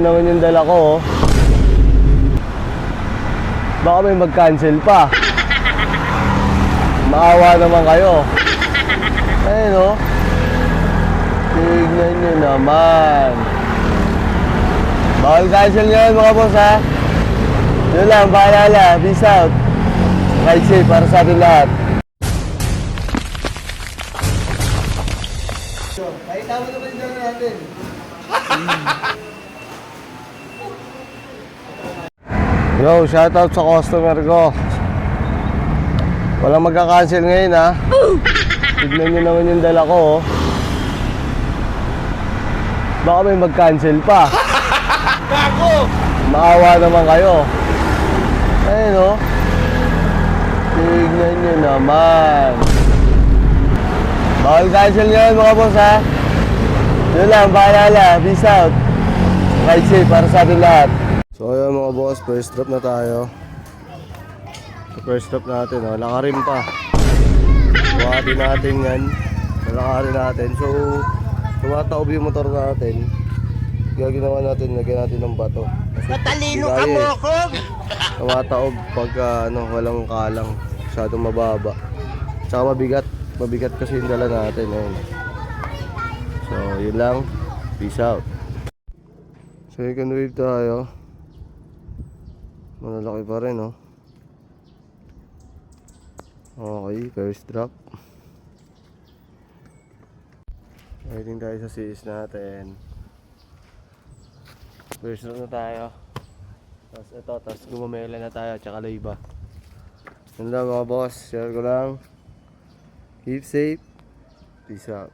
Naman yung dala ko, oh. Baka may mag-cancel pa. Maawa naman kayo. Ayun, oh. Tignan nyo naman. Bawal cancel ngayon mga boss, ha. Yun lang, paalala. Peace out. Ride safe para sa atin lahat. Kahit tama naman yung dala natin. Yo, shoutout sa customer ko. Walang magka-cancel ngayon, ha. Tignan nyo naman yung dala ko, oh. Baka may mag-cancel pa. Maawa naman kayo. Ayun, oh. Tignan nyo naman. Bawal cancel ngayon mga boss, ha. Yun lang, paalala. Peace out. Ride safe para sa atin lahat. So ayun mga boss, first drop na tayo. So first drop natin, oh, lakarin pa. Buhatin natin yan. Lakarin natin. So tumataob yung motor natin. Kaya ginawa natin, lagyan natin ng bato. Matalino ka mo ako! Tumataob pag walang kalang. Masyadong mababa. Tsaka mabigat. Mabigat kasi yung dala natin. Ayun. So yun lang. Peace out. Second wave tayo. Malalaki pa rin, oh. Okay, first drop. Waiting tayo sa CS natin. First drop na tayo. Tapos gumamela na tayo, tsaka layba. Yun lang mga boss, share ko lang. Keep safe. Peace out.